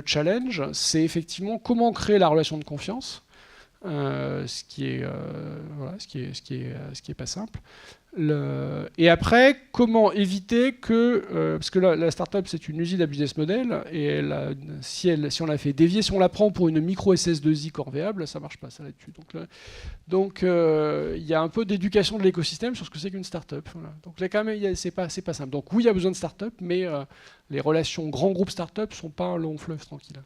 challenge, c'est effectivement comment créer la relation de confiance, ce qui est pas simple. Et après, comment éviter que... parce que la startup, c'est une usine à business model, et si on la fait dévier, si on la prend pour une micro SS2I corvéable, ça ne marche pas, ça là-dessus. Donc, il y a un peu d'éducation de l'écosystème sur ce que c'est qu'une startup. Voilà. Donc là, quand même, c'est pas simple. Donc oui, il y a besoin de startup, mais les relations grands groupes startup ne sont pas un long fleuve tranquille.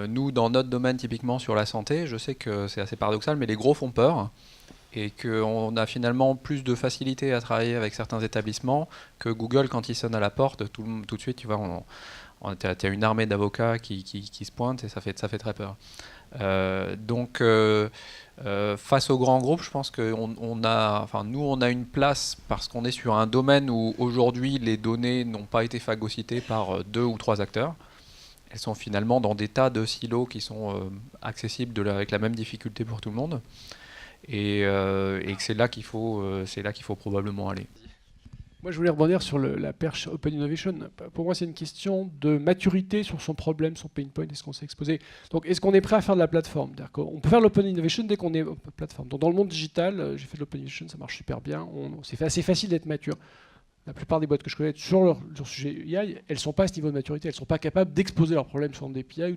Nous, dans notre domaine, typiquement sur la santé, je sais que c'est assez paradoxal, mais les gros font peur. Et qu'on a finalement plus de facilité à travailler avec certains établissements que Google, quand il sonne à la porte, tout de suite, tu vois, tu as une armée d'avocats qui se pointent et ça fait très peur. Donc, face aux grands groupes, je pense qu'on a une place parce qu'on est sur un domaine où aujourd'hui les données n'ont pas été phagocytées par 2 ou 3 acteurs. Elles sont finalement dans des tas de silos qui sont accessibles avec la même difficulté pour tout le monde. Et que c'est là qu'il faut probablement aller. Moi, je voulais rebondir sur la perche Open Innovation. Pour moi, c'est une question de maturité sur son problème, son pain point, est-ce qu'on s'est exposé. Donc, est-ce qu'on est prêt à faire de la plateforme? On peut faire de l'Open Innovation dès qu'on est plateforme. Donc, dans le monde digital, j'ai fait de l'Open Innovation, ça marche super bien. C'est assez facile d'être mature. La plupart des boîtes que je connais sur leur sujet AI, elles ne sont pas à ce niveau de maturité, elles ne sont pas capables d'exposer leurs problèmes sur des API.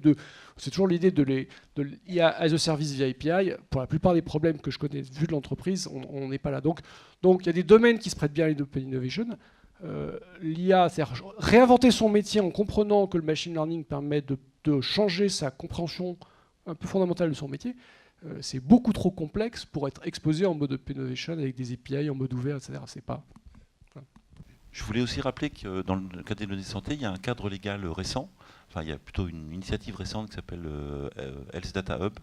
C'est toujours l'idée de l'IA as a service via API. Pour la plupart des problèmes que je connais vu de l'entreprise, on n'est pas là. Donc il y a des domaines qui se prêtent bien à l'Open Innovation. L'IA, c'est-à-dire réinventer son métier en comprenant que le machine learning permet de changer sa compréhension un peu fondamentale de son métier. C'est beaucoup trop complexe pour être exposé en mode Open Innovation avec des API en mode ouvert, etc. C'est pas... Je voulais aussi rappeler que dans le cadre des données de santé, il y a un cadre légal récent, enfin il y a plutôt une initiative récente qui s'appelle Health Data Hub,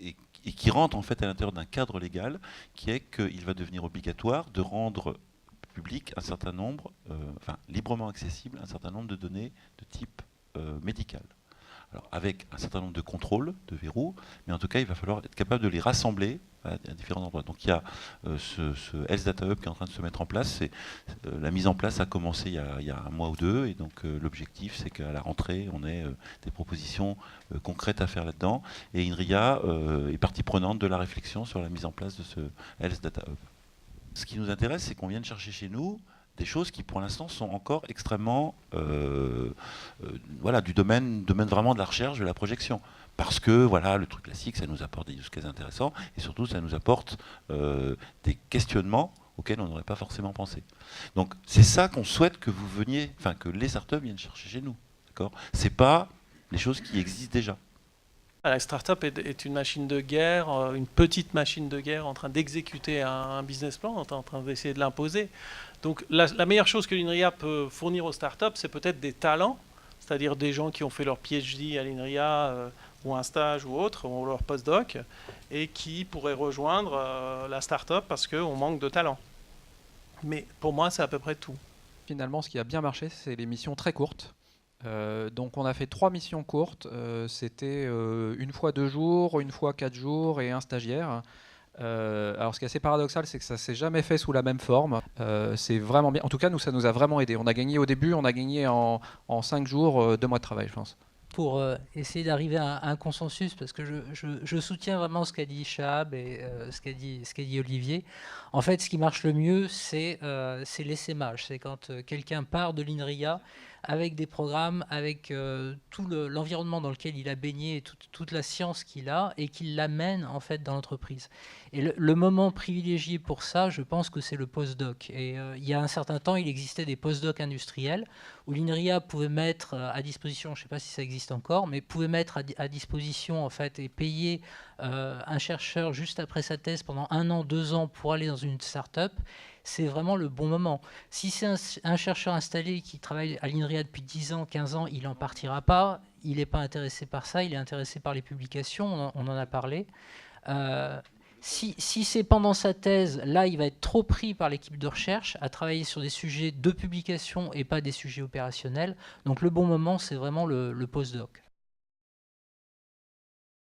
et qui rentre en fait à l'intérieur d'un cadre légal qui est qu'il va devenir obligatoire de rendre public un certain nombre, librement accessible, un certain nombre de données de type médical. Alors, avec un certain nombre de contrôles, de verrous, mais en tout cas, il va falloir être capable de les rassembler à différents endroits. Donc, il y a ce Health Data Hub qui est en train de se mettre en place. La mise en place a commencé il y a un mois ou deux, et donc l'objectif, c'est qu'à la rentrée, on ait des propositions concrètes à faire là-dedans. Et INRIA est partie prenante de la réflexion sur la mise en place de ce Health Data Hub. Ce qui nous intéresse, c'est qu'on vienne chercher chez nous des choses qui pour l'instant sont encore extrêmement du domaine vraiment de la recherche, de la projection. Parce que le truc classique, ça nous apporte des use cases intéressants et surtout ça nous apporte des questionnements auxquels on n'aurait pas forcément pensé. Donc c'est ça qu'on souhaite que vous veniez, que les startups viennent chercher chez nous. D'accord ? C'est pas les choses qui existent déjà. La startup est une machine de guerre, une petite machine de guerre en train d'exécuter un business plan, en train d'essayer de l'imposer. Donc la meilleure chose que l'INRIA peut fournir aux startups, c'est peut-être des talents, c'est-à-dire des gens qui ont fait leur PhD à l'INRIA ou un stage ou autre, ou leur postdoc, et qui pourraient rejoindre la startup parce qu'on manque de talent. Mais pour moi, c'est à peu près tout. Finalement, ce qui a bien marché, c'est les missions très courtes. Donc on a fait 3 missions courtes, c'était une fois 2 jours, une fois 4 jours et un stagiaire. Alors ce qui est assez paradoxal, c'est que ça s'est jamais fait sous la même forme. C'est vraiment bien. En tout cas, nous, ça nous a vraiment aidé. On a gagné au début, on a gagné en 5 jours, 2 mois de travail, je pense. Pour essayer d'arriver à un consensus, parce que je soutiens vraiment ce qu'a dit Chab et ce qu'a dit Olivier. En fait, ce qui marche le mieux, c'est l'essaimage. C'est quand quelqu'un part de l'INRIA avec des programmes, avec tout l'environnement dans lequel il a baigné, et toute la science qu'il a, et qu'il l'amène en fait dans l'entreprise. Et le moment privilégié pour ça, je pense que c'est le postdoc. Et il y a un certain temps, il existait des postdocs industriels où l'INRIA pouvait mettre à disposition, je ne sais pas si ça existe encore, mais pouvait mettre à disposition en fait et payer un chercheur juste après sa thèse pendant 1 an, 2 ans pour aller dans une start-up. C'est vraiment le bon moment. Si c'est un chercheur installé qui travaille à l'INRIA depuis 10 ans, 15 ans, il n'en partira pas. Il n'est pas intéressé par ça, il est intéressé par les publications, on en a parlé. Si c'est pendant sa thèse, là, il va être trop pris par l'équipe de recherche à travailler sur des sujets de publication et pas des sujets opérationnels. Donc le bon moment, c'est vraiment le postdoc.